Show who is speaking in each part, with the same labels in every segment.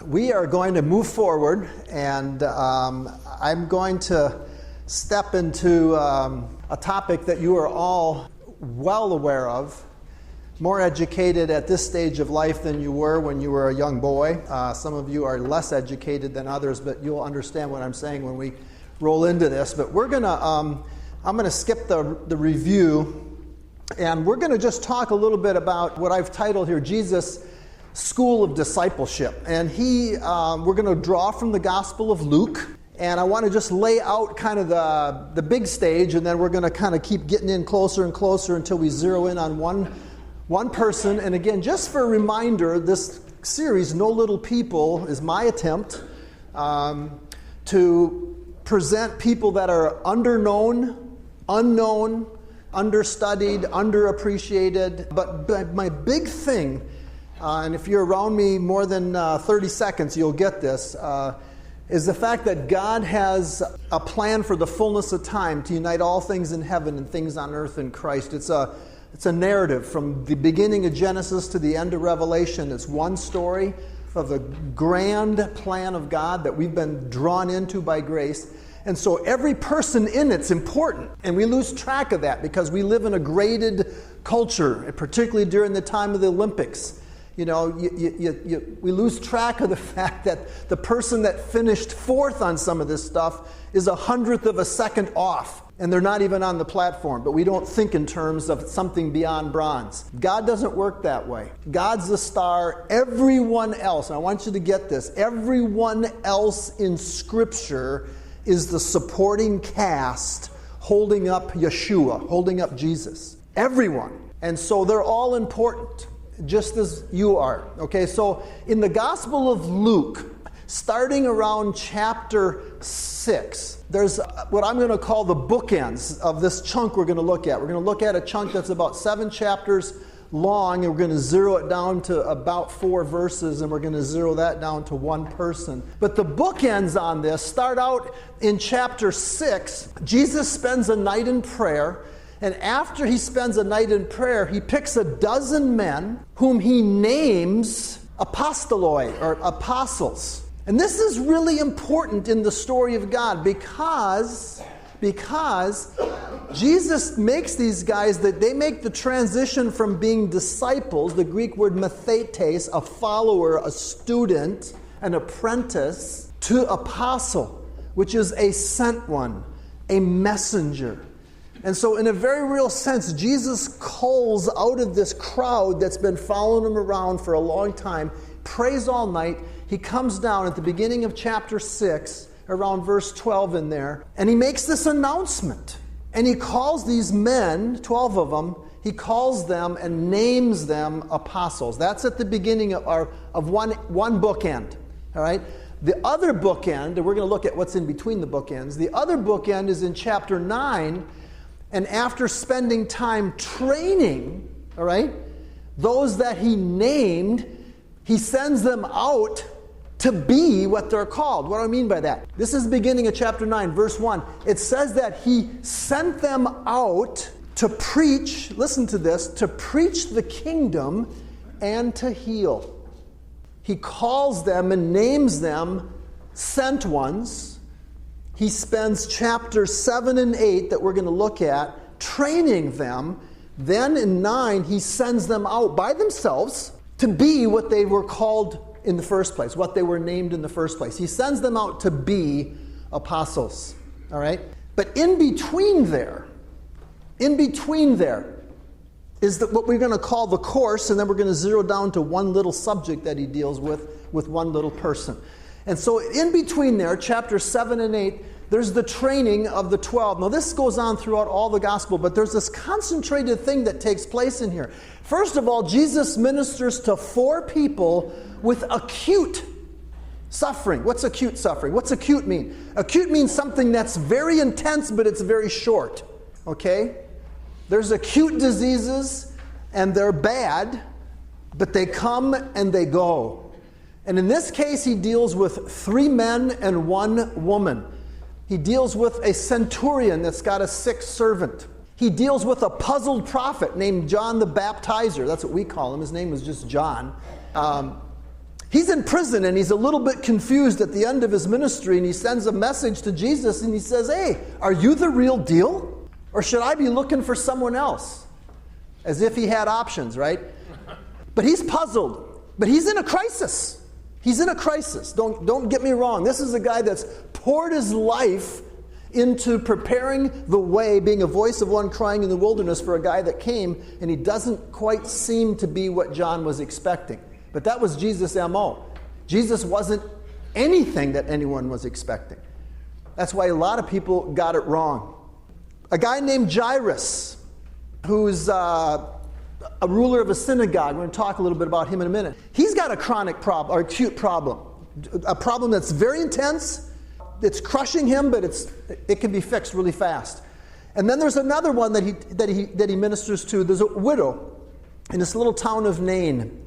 Speaker 1: We are going to move forward, and I'm going to step into a topic that you are all well aware of, more educated at this stage of life than you were when you were a young boy. Some of you are less educated than others, but you'll understand what I'm saying when we roll into this. But we're gonna, I'm gonna skip the review, and we're gonna just talk a little bit about what I've titled here, Jesus' School of Discipleship. And we're gonna draw from the Gospel of Luke. And I want to just lay out kind of the big stage, and then we're going to kind of keep getting in closer and closer until we zero in on one person. And again, just for a reminder, this series, No Little People, is my attempt to present people that are underknown, unknown, understudied, underappreciated. But my big thing, and if you're around me more than 30 seconds, you'll get this, is the fact that God has a plan for the fullness of time to unite all things in heaven and things on earth in Christ. It's a narrative from the beginning of Genesis to the end of Revelation. It's one story of the grand plan of God that we've been drawn into by grace. And so every person in it's important. And we lose track of that because we live in a graded culture, particularly during the time of the Olympics. You know, we lose track of the fact that the person that finished fourth on some of this stuff is 1/100th of a second off, and they're not even on the platform. But we don't think in terms of something beyond bronze. God doesn't work that way. God's the star. Everyone else, and I want you to get this, everyone else in Scripture is the supporting cast holding up Yeshua, holding up Jesus. Everyone. And so they're all important, just as you are. Okay, so in the Gospel of Luke, starting around chapter 6, there's what I'm going to call the bookends of this chunk we're going to look at. We're going to look at a chunk that's about 7 chapters long, and we're going to zero it down to about 4 verses, and we're going to zero that down to one person. But the bookends on this start out in chapter 6. Jesus spends a night in prayer. And after he spends a night in prayer, he picks 12 men whom he names apostoloi, or apostles. And this is really important in the story of God because Jesus makes these guys, that they make the transition from being disciples, the Greek word mathetes, a follower, a student, an apprentice, to apostle, which is a sent one, a messenger. And so in a very real sense, Jesus calls out of this crowd that's been following him around for a long time, prays all night. He comes down at the beginning of chapter 6, around verse 12 in there, and he makes this announcement. And he calls these men, 12 of them, he calls them and names them apostles. That's at the beginning of one bookend, all right? The other bookend, and we're going to look at what's in between the bookends, the other bookend is in chapter 9. And after spending time training, all right, those that he named, he sends them out to be what they're called. What do I mean by that? This is the beginning of chapter 9, verse 1. It says that he sent them out to preach, listen to this, to preach the kingdom and to heal. He calls them and names them sent ones. He spends chapters 7 and 8 that we're going to look at training them. Then in 9, he sends them out by themselves to be what they were called in the first place, what they were named in the first place. He sends them out to be apostles. All right? But in between there is what we're going to call the course, and then we're going to zero down to one little subject that he deals with one little person. And so in between there, chapters 7 and 8, there's the training of the 12. Now this goes on throughout all the gospel, but there's this concentrated thing that takes place in here. First of all, Jesus ministers to 4 people with acute suffering. What's acute suffering? What's acute mean? Acute means something that's very intense, but it's very short. Okay? There's acute diseases, and they're bad, but they come and they go. And in this case, he deals with 3 men and 1 woman. He deals with a centurion that's got a sick servant. He deals with a puzzled prophet named John the Baptizer. That's what we call him. His name was just John. He's in prison and he's a little bit confused at the end of his ministry, and he sends a message to Jesus and he says, hey, are you the real deal? Or should I be looking for someone else? As if he had options, right? But he's puzzled. But he's in a crisis. He's in a crisis. Don't get me wrong. This is a guy that's poured his life into preparing the way, being a voice of one crying in the wilderness for a guy that came, and he doesn't quite seem to be what John was expecting. But that was Jesus' M.O. Jesus wasn't anything that anyone was expecting. That's why a lot of people got it wrong. A guy named Jairus, who's a ruler of a synagogue. We're going to talk a little bit about him in a minute. He's got a chronic problem, or acute problem. A problem that's very intense. It's crushing him, but it can be fixed really fast. And then there's another one that he ministers to. There's a widow in this little town of Nain.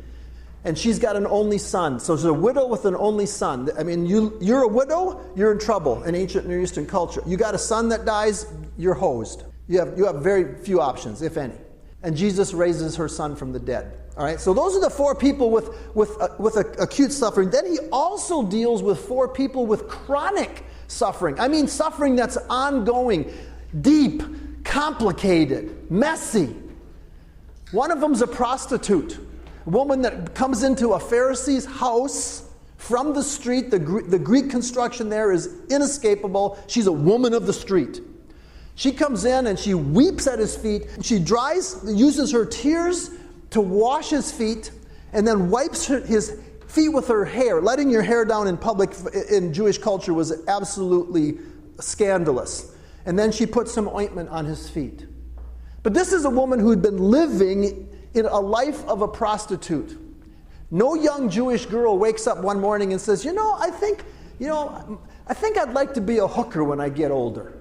Speaker 1: And she's got an only son. So there's a widow with an only son. I mean, you're a widow, you're in trouble in ancient Near Eastern culture. You got a son that dies, you're hosed. You have very few options, if any. And Jesus raises her son from the dead. All right, so those are the four people with acute suffering. Then he also deals with four people with chronic suffering. I mean, suffering that's ongoing, deep, complicated, messy. One of them's a prostitute. A woman that comes into a Pharisee's house from the street. The Greek construction there is inescapable. She's a woman of the street. She comes in and she weeps at his feet. She uses her tears to wash his feet, and then wipes his feet with her hair. Letting your hair down in public in Jewish culture was absolutely scandalous. And then she puts some ointment on his feet. But this is a woman who'd been living in a life of a prostitute. No young Jewish girl wakes up one morning and says, I think I'd like to be a hooker when I get older.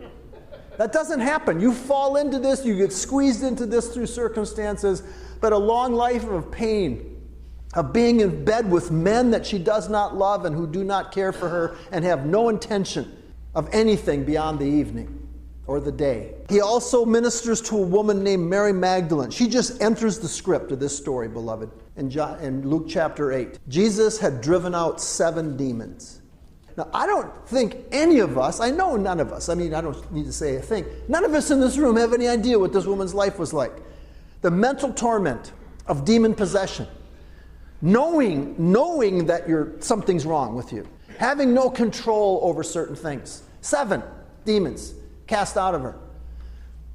Speaker 1: That doesn't happen. You fall into this, you get squeezed into this through circumstances, but a long life of pain, of being in bed with men that she does not love and who do not care for her and have no intention of anything beyond the evening or the day. He also ministers to a woman named Mary Magdalene. She just enters the script of this story, beloved, in Luke chapter 8. Jesus had driven out 7 demons. Now, I don't think any of us, I know none of us, I don't need to say a thing, none of us in this room have any idea what this woman's life was like. The mental torment of demon possession. Knowing that something's wrong with you. Having no control over certain things. 7 demons cast out of her.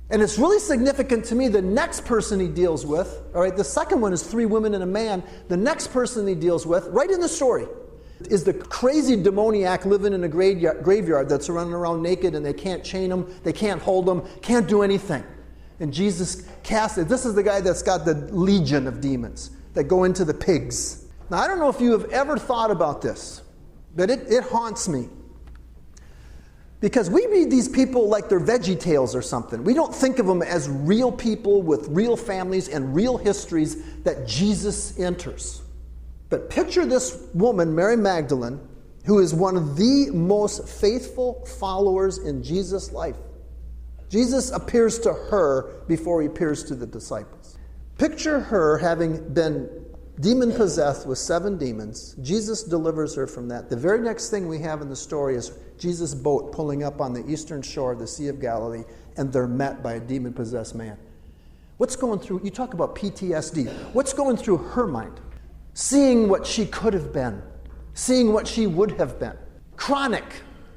Speaker 1: And it's really significant to me, the next person he deals with, all right, the second one is 3 women and a man. The next person he deals with, right in the story, is the crazy demoniac living in a graveyard that's running around naked, and they can't chain him, they can't hold him, can't do anything. And Jesus casts it. This is the guy that's got the legion of demons that go into the pigs. Now, I don't know if you have ever thought about this, but it haunts me. Because we read these people like they're Veggie Tales or something. We don't think of them as real people with real families and real histories that Jesus enters. But picture this woman, Mary Magdalene, who is one of the most faithful followers in Jesus' life. Jesus appears to her before he appears to the disciples. Picture her having been demon-possessed with 7 demons. Jesus delivers her from that. The very next thing we have in the story is Jesus' boat pulling up on the eastern shore of the Sea of Galilee, and they're met by a demon-possessed man. What's going through, you talk about PTSD, what's going through her mind? Seeing what she could have been, seeing what she would have been. Chronic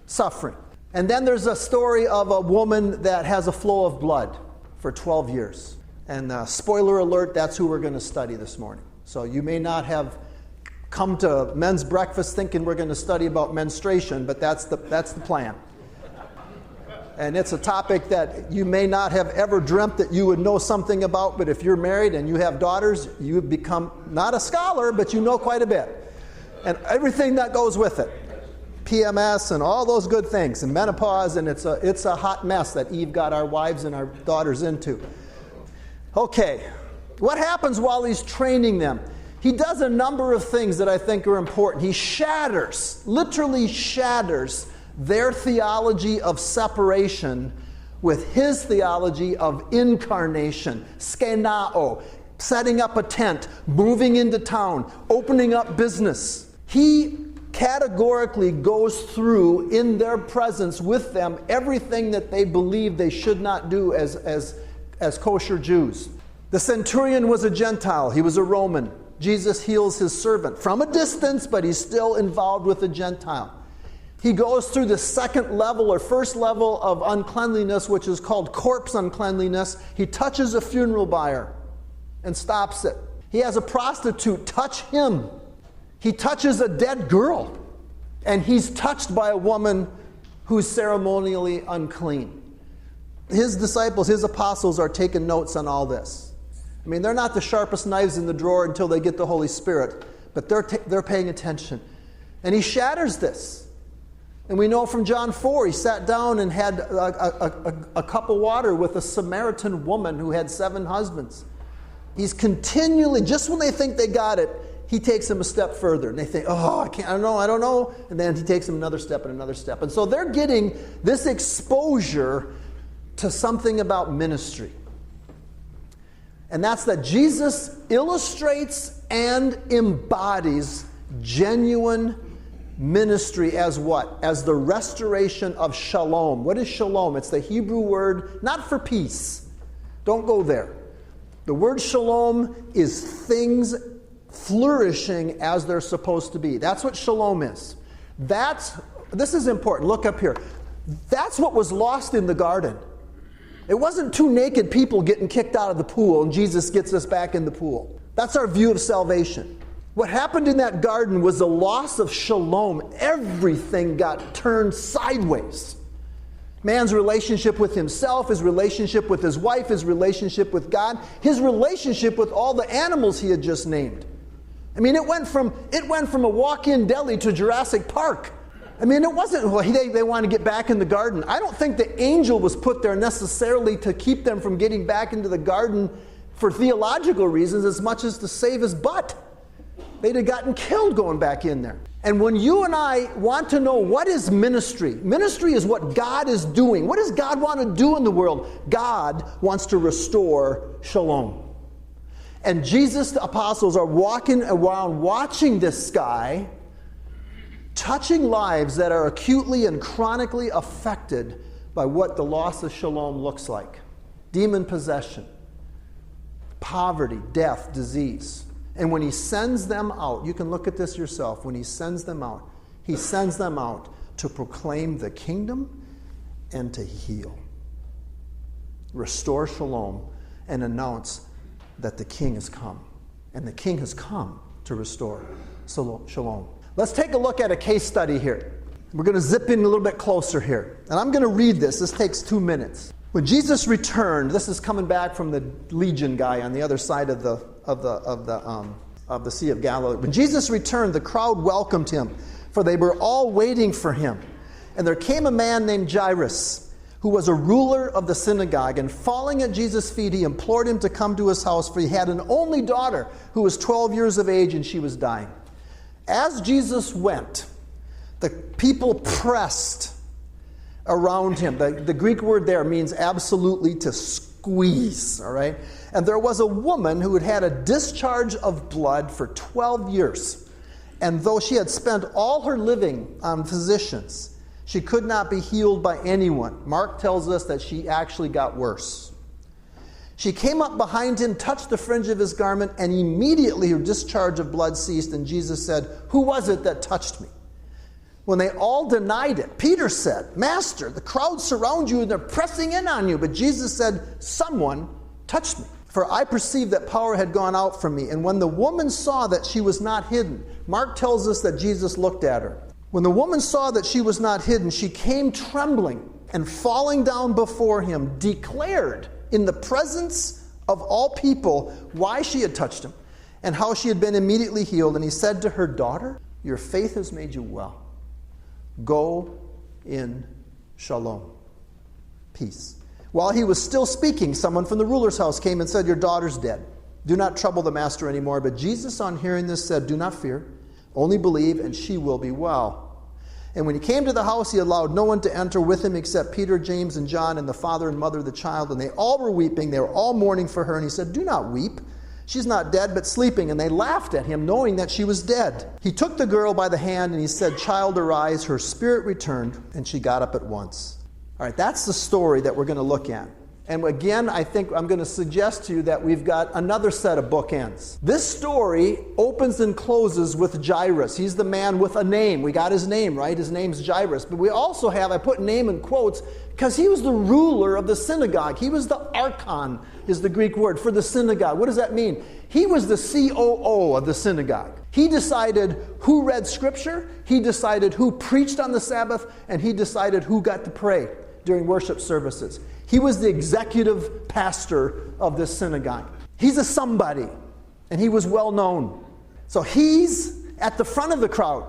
Speaker 1: suffering. And then there's a story of a woman that has a flow of blood for 12 years. And spoiler alert, that's who we're going to study this morning. So you may not have come to men's breakfast thinking we're going to study about menstruation, but that's the plan. And it's a topic that you may not have ever dreamt that you would know something about, but if you're married and you have daughters, you become not a scholar, but you know quite a bit. And everything that goes with it. PMS and all those good things, and menopause, and it's a hot mess that Eve got our wives and our daughters into. Okay, what happens while he's training them? He does a number of things that I think are important. He literally shatters their theology of separation with his theology of incarnation, skenao, setting up a tent, moving into town, opening up business. He categorically goes through in their presence with them everything that they believe they should not do as kosher Jews. The centurion was a Gentile. He was a Roman. Jesus heals his servant from a distance, but he's still involved with a Gentile. He goes through the second level or first level of uncleanliness, which is called corpse uncleanliness. He touches a funeral bier and stops it. He has a prostitute touch him. He touches a dead girl, and he's touched by a woman who's ceremonially unclean. His disciples, his apostles, are taking notes on all this. I mean, they're not the sharpest knives in the drawer until they get the Holy Spirit, but they're paying attention. And he shatters this. And we know from John 4, he sat down and had a cup of water with a Samaritan woman who had 7 husbands. He's continually, just when they think they got it, he takes them a step further. And they think, oh, I don't know. And then he takes them another step and another step. And so they're getting this exposure to something about ministry. And that's that Jesus illustrates and embodies genuine ministry as what? As the restoration of shalom. What is shalom? It's the Hebrew word, not for peace. Don't go there. The word shalom is things flourishing as they're supposed to be. That's what shalom is. This is important. Look up here. That's what was lost in the garden. It wasn't 2 naked people getting kicked out of the pool and Jesus gets us back in the pool. That's our view of salvation. What happened in that garden was the loss of shalom. Everything got turned sideways. Man's relationship with himself, his relationship with his wife, his relationship with God, his relationship with all the animals he had just named. I mean, it went from a walk-in deli to Jurassic Park. I mean, it wasn't, well, they want to get back in the garden. I don't think the angel was put there necessarily to keep them from getting back into the garden for theological reasons as much as to save his butt. They'd have gotten killed going back in there. And when you and I want to know what is ministry, ministry is what God is doing. What does God want to do in the world? God wants to restore shalom. And Jesus, the apostles, are walking around watching this guy, touching lives that are acutely and chronically affected by what the loss of shalom looks like. Demon possession, poverty, death, disease. And when he sends them out, you can look at this yourself, when he sends them out to proclaim the kingdom and to heal. Restore shalom and announce that the king has come. And the king has come to restore shalom. Let's take a look at a case study here. We're going to zip in a little bit closer here. And I'm going to read this. This takes 2 minutes. When Jesus returned, this is coming back from the legion guy on the other side of the Sea of Galilee. When Jesus returned, the crowd welcomed him, for they were all waiting for him. And there came a man named Jairus, who was a ruler of the synagogue, and falling at Jesus' feet, he implored him to come to his house, for he had an only daughter who was 12 years of age, and she was dying. As Jesus went, the people pressed around him. The Greek word there means absolutely to squeeze, all right? And there was a woman who had had a discharge of blood for 12 years. And though she had spent all her living on physicians, she could not be healed by anyone. Mark tells us that she actually got worse. She came up behind him, touched the fringe of his garment, and immediately her discharge of blood ceased. And Jesus said, "Who was it that touched me?" When they all denied it, Peter said, "Master, the crowd surround you and they're pressing in on you." But Jesus said, "Someone touched me, for I perceived that power had gone out from me." And when the woman saw that she was not hidden, Mark tells us that Jesus looked at her. When the woman saw that she was not hidden, she came trembling and falling down before him, declared in the presence of all people why she had touched him and how she had been immediately healed. And he said to her, "Daughter, your faith has made you well. Go in shalom." Peace. While he was still speaking, someone from the ruler's house came and said, "Your daughter's dead. Do not trouble the master anymore." But Jesus, on hearing this, said, "Do not fear. Only believe, and she will be well." And when he came to the house, he allowed no one to enter with him except Peter, James, and John, and the father and mother of the child. And they all were weeping. They were all mourning for her. And he said, "Do not weep. She's not dead, but sleeping. And they laughed at him, knowing that she was dead. He took the girl by the hand and he said, "Child, arise." Her spirit returned, and she got up at once. All right, that's the story that we're going to look at. And again, I think I'm going to suggest to you that we've got another set of bookends. This story opens and closes with Jairus. He's the man with a name. We got his name, right? His name's Jairus. But we also have, I put name in quotes, because he was the ruler of the synagogue. He was the archon, is the Greek word, for the synagogue. What does that mean? He was the COO of the synagogue. He decided who read Scripture, he decided who preached on the Sabbath, and he decided who got to pray during worship services. He was the executive pastor of this synagogue. He's a somebody, and he was well known. So he's at the front of the crowd.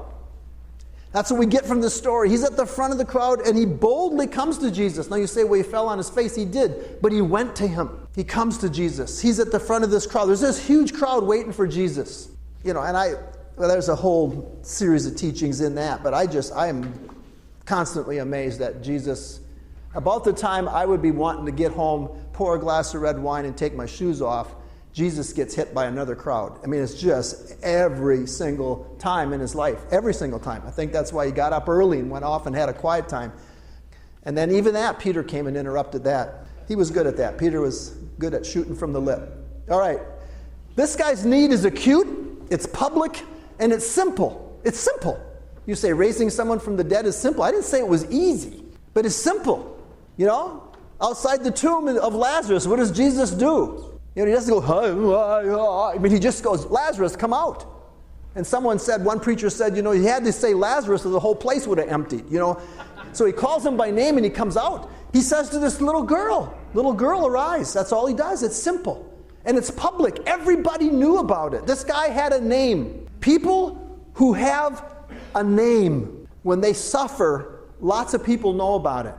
Speaker 1: That's what we get from this story. He's at the front of the crowd, and he boldly comes to Jesus. Now you say, well, he fell on his face. He did, but he went to him. He comes to Jesus. He's at the front of this crowd. There's this huge crowd waiting for Jesus. You know, and there's a whole series of teachings in that, but I am constantly amazed that Jesus, about the time I would be wanting to get home, pour a glass of red wine, and take my shoes off, Jesus gets hit by another crowd. I mean, it's just every single time in his life. Every single time. I think that's why he got up early and went off and had a quiet time. And then even that, Peter came and interrupted that. He was good at that. Peter was good at shooting from the lip. All right. This guy's need is acute, it's public, and it's simple. It's simple. You say raising someone from the dead is simple. I didn't say it was easy, but it's simple. You know, outside the tomb of Lazarus, what does Jesus do? You know, he doesn't go, I mean, he just goes, "Lazarus, come out." And someone said, one preacher said, you know, he had to say Lazarus or the whole place would have emptied, you know. So he calls him by name and he comes out. He says to this little girl, arise. That's all he does. It's simple. And it's public. Everybody knew about it. This guy had a name. People who have a name, when they suffer, lots of people know about it.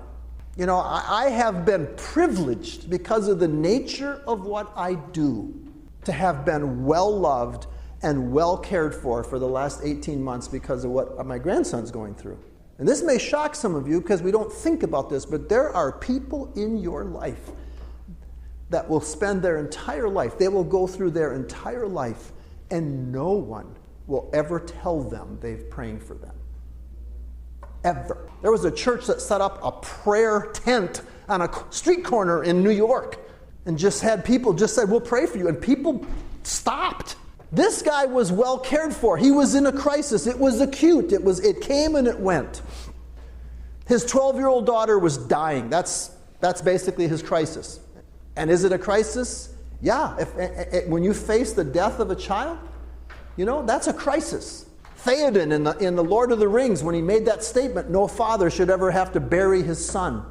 Speaker 1: You know, I have been privileged because of the nature of what I do to have been well loved and well cared for the last 18 months because of what my grandson's going through. And this may shock some of you because we don't think about this, but there are people in your life that will spend their entire life, they will go through their entire life, and no one will ever tell them they're praying for them. Ever. There was a church that set up a prayer tent on a street corner in New York and just had people just said, "We'll pray for you." And people stopped. This guy was well cared for. He was in a crisis. It was acute. It came and it went. His 12-year-old daughter was dying. That's basically his crisis. And is it a crisis? Yeah. When you face the death of a child, you know, that's a crisis. Theoden in the Lord of the Rings, when he made that statement, no father should ever have to bury his son.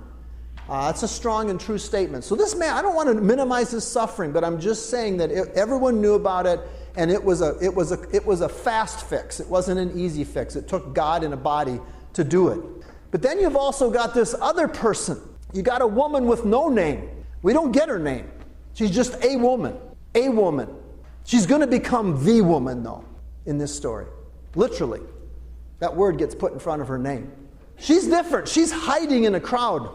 Speaker 1: That's a strong and true statement. So this man, I don't want to minimize his suffering, but I'm just saying that everyone knew about it, and it was a fast fix. It wasn't an easy fix. It took God in a body to do it. But then you've also got this other person. You got a woman with no name. We don't get her name. She's just a woman. A woman. She's going to become the woman, though, in this story. Literally. That word gets put in front of her name. She's different. She's hiding in a crowd.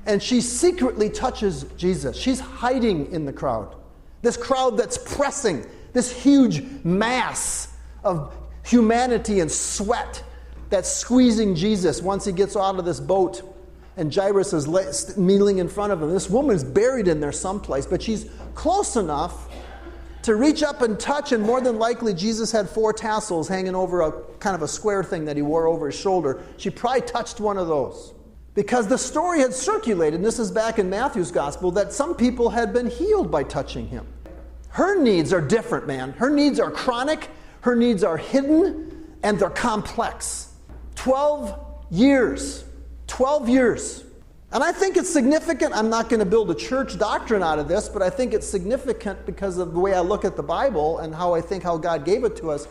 Speaker 1: And she secretly touches Jesus. She's hiding in the crowd. This crowd that's pressing. This huge mass of humanity and sweat that's squeezing Jesus once he gets out of this boat. And Jairus is kneeling in front of him. This woman is buried in there someplace, but she's close enough to reach up and touch, and more than likely Jesus had 4 tassels hanging over a kind of a square thing that he wore over his shoulder. She probably touched one of those. Because the story had circulated, and this is back in Matthew's gospel, that some people had been healed by touching him. Her needs are different, man. Her needs are chronic, her needs are hidden, and they're complex. 12 years. 12 years. And I think it's significant. I'm not going to build a church doctrine out of this, but I think it's significant because of the way I look at the Bible and how God gave it to us.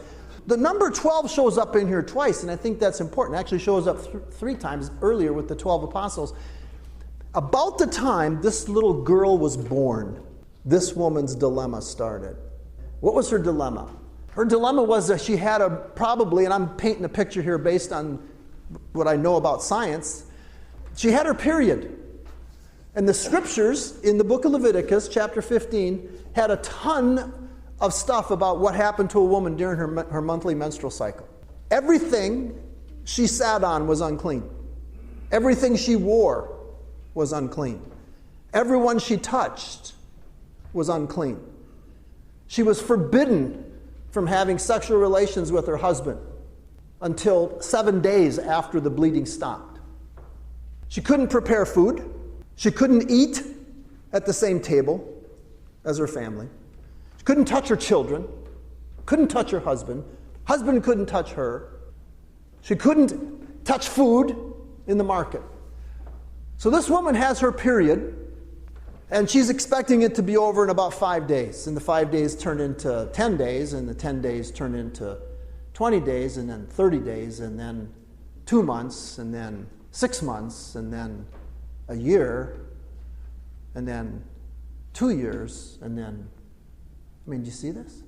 Speaker 1: The number 12 shows up in here twice, and I think that's important. It actually shows up 3 times earlier with the 12 apostles. About the time this little girl was born, this woman's dilemma started. What was her dilemma? Her dilemma was that she had probably, and I'm painting a picture here based on what I know about science, she had her period. And the scriptures in the book of Leviticus, chapter 15, had a ton of stuff about what happened to a woman during her monthly menstrual cycle. Everything she sat on was unclean. Everything she wore was unclean. Everyone she touched was unclean. She was forbidden from having sexual relations with her husband until 7 days after the bleeding stopped. She couldn't prepare food. She couldn't eat at the same table as her family. She couldn't touch her children. Couldn't touch her husband. Husband couldn't touch her. She couldn't touch food in the market. So this woman has her period, and she's expecting it to be over in about 5 days. And the 5 days turn into 10 days, and the 10 days turn into 20 days, and then 30 days, and then 2 months, and then 6 months, and then a year, and then 2 years, and then, do you see this?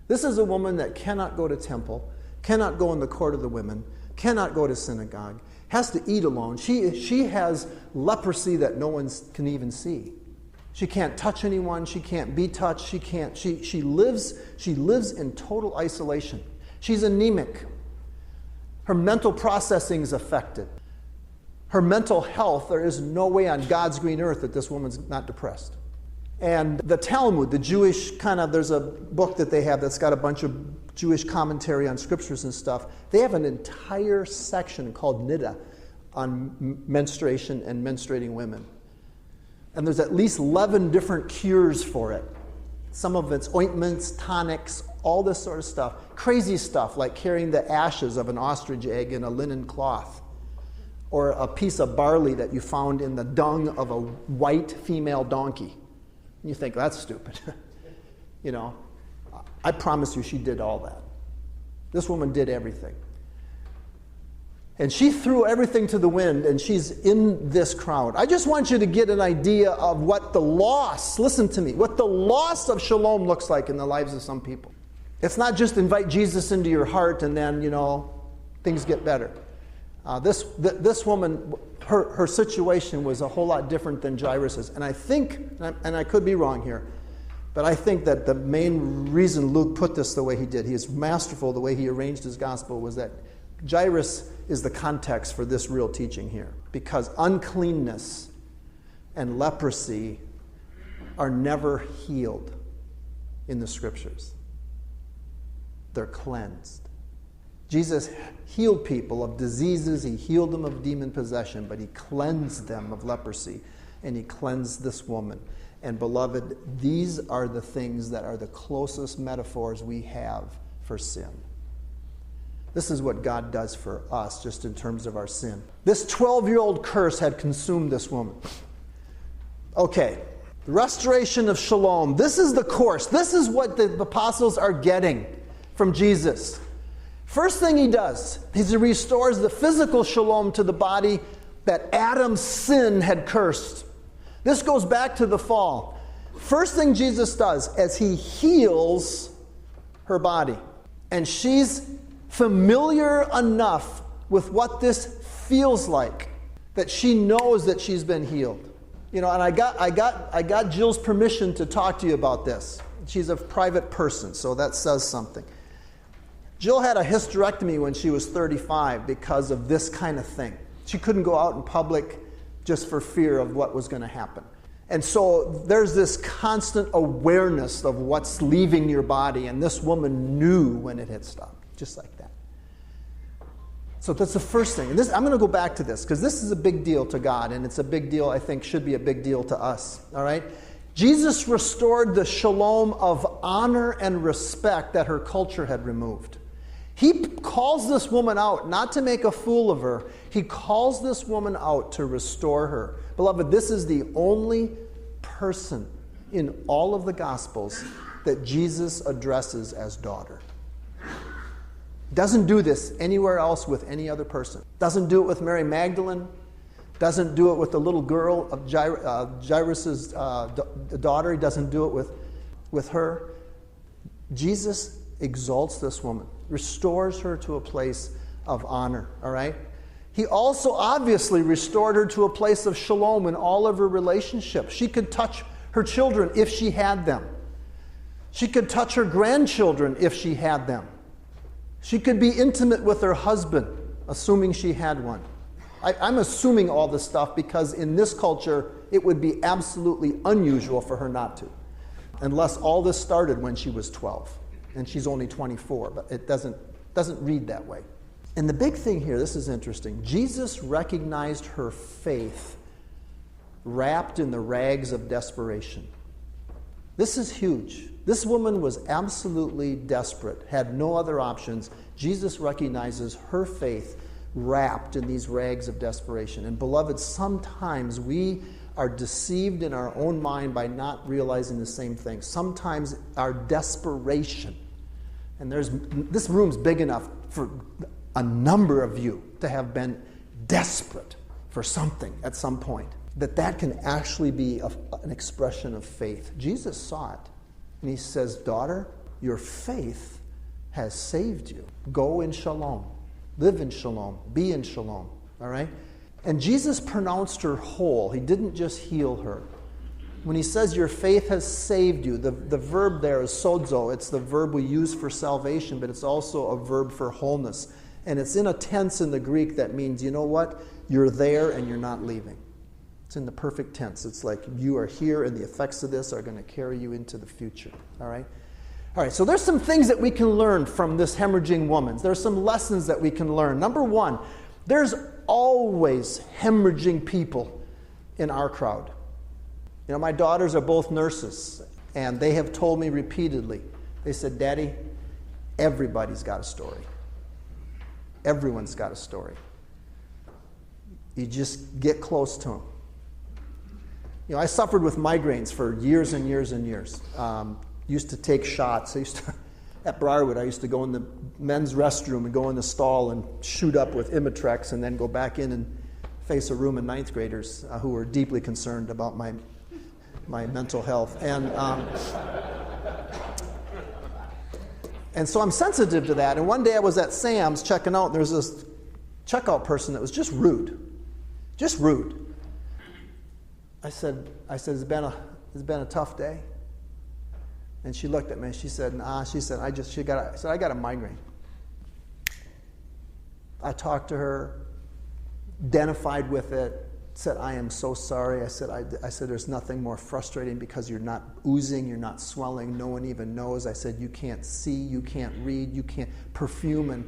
Speaker 1: This is a woman that cannot go to temple, cannot go in the court of the women, cannot go to synagogue, has to eat alone. She has leprosy that no one can even see. She can't touch anyone. She can't be touched. She lives in total isolation. She's anemic. Her mental processing is affected. Her mental health, there is no way on God's green earth that this woman's not depressed. And the Talmud, the Jewish there's a book that they have that's got a bunch of Jewish commentary on scriptures and stuff. They have an entire section called Niddah on menstruation and menstruating women. And there's at least 11 different cures for it. Some of it's ointments, tonics, all this sort of stuff. Crazy stuff like carrying the ashes of an ostrich egg in a linen cloth, or a piece of barley that you found in the dung of a white female donkey. And you think, that's stupid. I promise you she did all that. This woman did everything. And she threw everything to the wind, and she's in this crowd. I just want you to get an idea of what the loss, listen to me, what the loss of shalom looks like in the lives of some people. It's not just invite Jesus into your heart and then, things get better. This woman, her situation was a whole lot different than Jairus's. And I think, and I could be wrong here, but I think that the main reason Luke put this the way he did, he is masterful the way he arranged his gospel, was that Jairus is the context for this real teaching here. Because uncleanness and leprosy are never healed in the scriptures. They're cleansed. Jesus healed people of diseases, he healed them of demon possession, but he cleansed them of leprosy, and he cleansed this woman. And beloved, these are the things that are the closest metaphors we have for sin. This is what God does for us, just in terms of our sin. This 12-year-old curse had consumed this woman. Okay, the restoration of shalom. This is the course. This is what the apostles are getting from Jesus. First thing he does is he restores the physical shalom to the body that Adam's sin had cursed. This goes back to the fall. First thing Jesus does is he heals her body. And she's familiar enough with what this feels like that she knows that she's been healed. And I got Jill's permission to talk to you about this. She's a private person, so that says something. Jill had a hysterectomy when she was 35 because of this kind of thing. She couldn't go out in public just for fear of what was going to happen. And so there's this constant awareness of what's leaving your body, and this woman knew when it had stopped, just like that. So that's the first thing. And I'm going to go back to this because this is a big deal to God, and it's a big deal, I think, should be a big deal to us. All right? Jesus restored the shalom of honor and respect that her culture had removed. He calls this woman out, not to make a fool of her. He calls this woman out to restore her. Beloved, this is the only person in all of the Gospels that Jesus addresses as daughter. Doesn't do this anywhere else with any other person. Doesn't do it with Mary Magdalene. Doesn't do it with the little girl of Jairus' daughter. He doesn't do it with her. Jesus exalts this woman, restores her to a place of honor, all right? He also obviously restored her to a place of shalom in all of her relationships. She could touch her children if she had them. She could touch her grandchildren if she had them. She could be intimate with her husband, assuming she had one. I'm assuming all this stuff because in this culture, it would be absolutely unusual for her not to, unless all this started when she was 12, and she's only 24, but it doesn't read that way. And the big thing here, this is interesting, Jesus recognized her faith wrapped in the rags of desperation. This is huge. This woman was absolutely desperate, had no other options. Jesus recognizes her faith wrapped in these rags of desperation. And beloved, sometimes we are deceived in our own mind by not realizing the same thing. Sometimes our desperation, and this room's big enough for a number of you to have been desperate for something at some point, that can actually be an expression of faith. Jesus saw it, and he says, daughter, your faith has saved you. Go in shalom. Live in shalom. Be in shalom. All right? And Jesus pronounced her whole. He didn't just heal her. When he says your faith has saved you, the verb there is sozo. It's the verb we use for salvation, but it's also a verb for wholeness. And it's in a tense in the Greek that means, you know what? You're there and you're not leaving. It's in the perfect tense. It's like you are here and the effects of this are going to carry you into the future. All right? All right, so there's some things that we can learn from this hemorrhaging woman. There's some lessons that we can learn. Number one, there's always hemorrhaging people in our crowd. You know, my daughters are both nurses, and they have told me repeatedly, they said, Daddy, everybody's got a story. Everyone's got a story. You just get close to them. You know, I suffered with migraines for years and years and years. Used to take shots. At Briarwood, I used to go in the men's restroom and go in the stall and shoot up with Imitrex and then go back in and face a room of ninth graders who were deeply concerned about my mental health. And so I'm sensitive to that. And one day I was at Sam's checking out, and there's this checkout person that was just rude. Just rude. I said, it's been a tough day. And she looked at me. She said, "Nah." She said, "I got a migraine." I talked to her, identified with it, said, "I am so sorry." I said, "There's nothing more frustrating because you're not oozing, you're not swelling. No one even knows." I said, "You can't see, you can't read, you can't perfume, and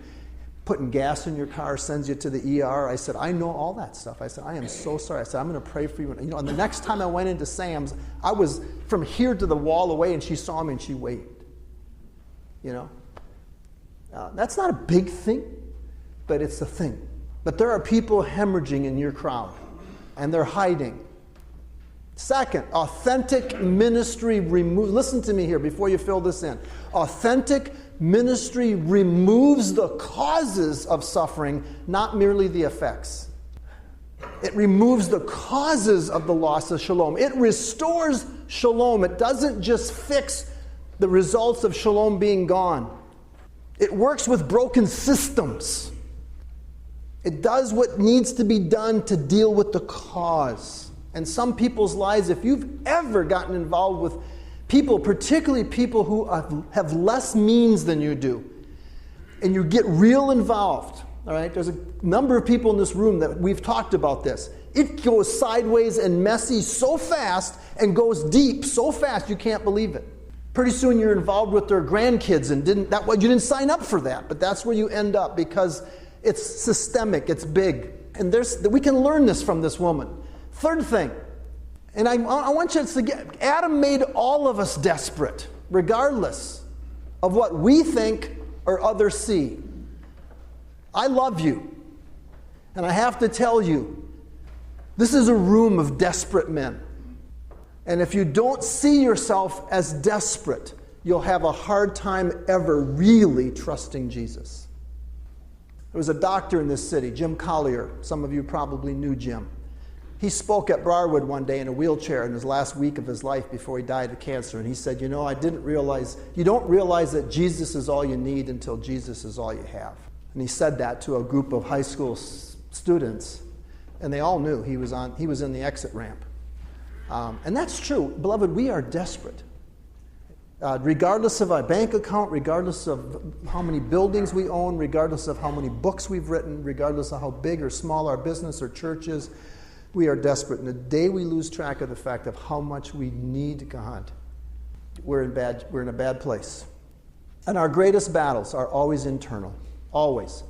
Speaker 1: putting gas in your car sends you to the ER." I said, "I know all that stuff." I said, "I am so sorry." I said, "I'm going to pray for you." And the next time I went into Sam's, I was from here to the wall away, and she saw me and she waved. That's not a big thing, but it's a thing. But there are people hemorrhaging in your crowd, and they're hiding. Second, authentic ministry removes, listen to me here before you fill this in. Authentic ministry removes the causes of suffering, not merely the effects. It removes the causes of the loss of shalom. It restores shalom. It doesn't just fix the results of shalom being gone. It works with broken systems. It does what needs to be done to deal with the cause. And some people's lives, if you've ever gotten involved with people, particularly people who have less means than you do, and you get real involved, all right? There's a number of people in this room that we've talked about this. It goes sideways and messy so fast and goes deep so fast you can't believe it. Pretty soon you're involved with their grandkids and you didn't sign up for that, but that's where you end up because it's systemic, it's big. And we can learn this from this woman. Third thing, and I want you to get, Adam made all of us desperate, regardless of what we think or others see. I love you, and I have to tell you, this is a room of desperate men. And if you don't see yourself as desperate, you'll have a hard time ever really trusting Jesus. There was a doctor in this city, Jim Collier. Some of you probably knew Jim. He spoke at Briarwood one day in a wheelchair in his last week of his life before he died of cancer. And he said, you don't realize that Jesus is all you need until Jesus is all you have. And he said that to a group of high school students. And they all knew he was in the exit ramp. And that's true. Beloved, we are desperate. Regardless of our bank account, regardless of how many buildings we own, regardless of how many books we've written, regardless of how big or small our business or church is, we are desperate. And the day we lose track of the fact of how much we need God, we're in a bad place. And our greatest battles are always internal, always,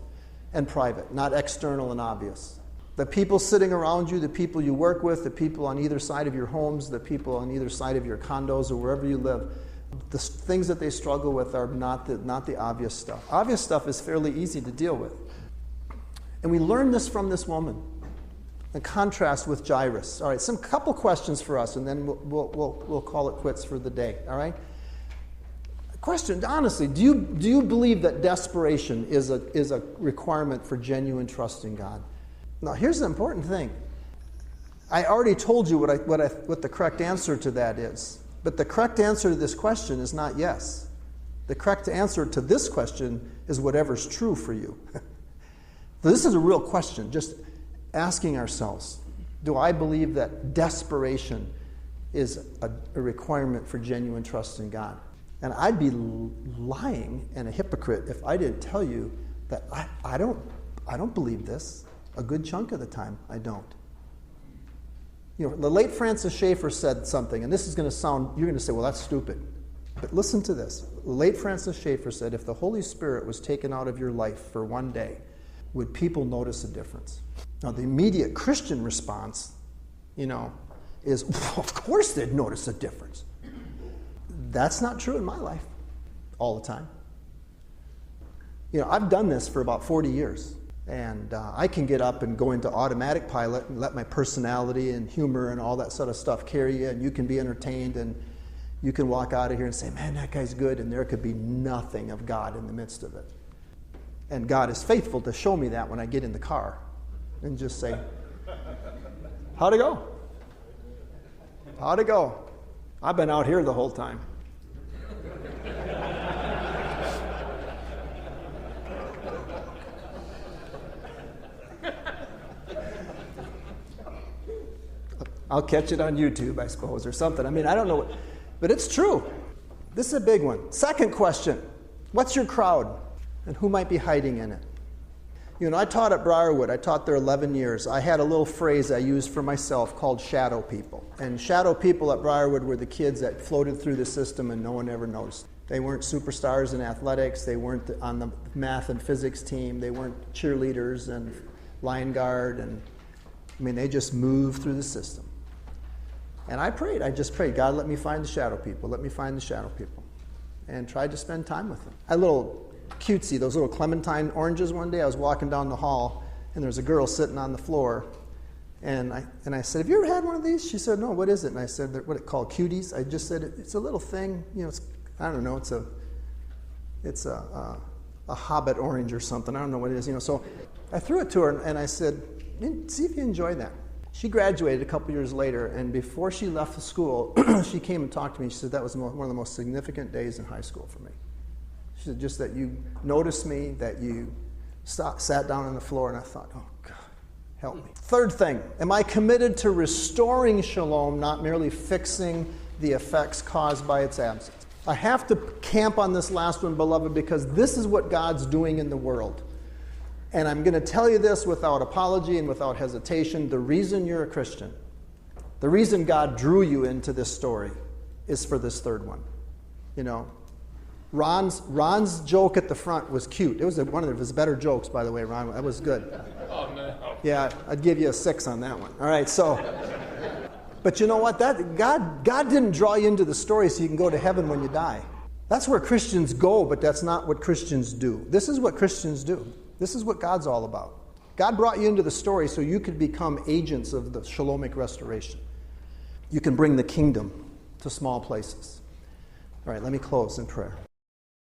Speaker 1: and private, not external and obvious. The people sitting around you, the people you work with, the people on either side of your homes, the people on either side of your condos or wherever you live, the things that they struggle with are not the obvious stuff. Obvious stuff is fairly easy to deal with. And we learn this from this woman, in contrast with Jairus. All right, couple questions for us, and then we'll call it quits for the day, all right? Question, honestly, do you believe that desperation is a requirement for genuine trust in God? Now, here's the important thing. I already told you what the correct answer to that is. But the correct answer to this question is not yes. The correct answer to this question is whatever's true for you. So this is a real question, just asking ourselves, do I believe that desperation is a requirement for genuine trust in God? And I'd be lying and a hypocrite if I didn't tell you that I don't believe this. A good chunk of the time, I don't. You know, the late Francis Schaeffer said something, and this is going to sound, you're going to say, well, that's stupid. But listen to this. The late Francis Schaeffer said, if the Holy Spirit was taken out of your life for one day, would people notice a difference? Now, the immediate Christian response, is, well, of course they'd notice a difference. That's not true in my life all the time. I've done this for about 40 years. And I can get up and go into automatic pilot and let my personality and humor and all that sort of stuff carry you, and you can be entertained, and you can walk out of here and say, man, that guy's good, and there could be nothing of God in the midst of it. And God is faithful to show me that when I get in the car and just say, how'd it go? How'd it go? I've been out here the whole time. I'll catch it on YouTube, I suppose, or something. I don't know. But it's true. This is a big one. Second question. What's your crowd? And who might be hiding in it? I taught at Briarwood. I taught there 11 years. I had a little phrase I used for myself called shadow people. And shadow people at Briarwood were the kids that floated through the system and no one ever noticed. They weren't superstars in athletics. They weren't on the math and physics team. They weren't cheerleaders and line guard. And they just moved through the system. And I just prayed, God, let me find the shadow people. Let me find the shadow people. And tried to spend time with them. I had a little cutesy, those little clementine oranges one day. I was walking down the hall, and there was a girl sitting on the floor. And I said, have you ever had one of these? She said, no, what is it? And I said, what it called cuties. I just said, it's a little thing. I don't know, it's a hobbit orange or something. I don't know what it is. So I threw it to her, and I said, see if you enjoy that. She graduated a couple years later, and before she left the school, she came and talked to me. She said, that was one of the most significant days in high school for me. She said, just that you noticed me, that you sat down on the floor, and I thought, oh, God, help me. Third thing, am I committed to restoring shalom, not merely fixing the effects caused by its absence? I have to camp on this last one, beloved, because this is what God's doing in the world. And I'm going to tell you this without apology and without hesitation. The reason you're a Christian, the reason God drew you into this story is for this third one. Ron's joke at the front was cute. It was one of his better jokes, by the way, Ron. That was good. Oh, no. Yeah, I'd give you a 6 on that one. All right, so. But you know what? God didn't draw you into the story so you can go to heaven when you die. That's where Christians go, but that's not what Christians do. This is what Christians do. This is what God's all about. God brought you into the story so you could become agents of the shalomic restoration. You can bring the kingdom to small places. All right, let me close in prayer.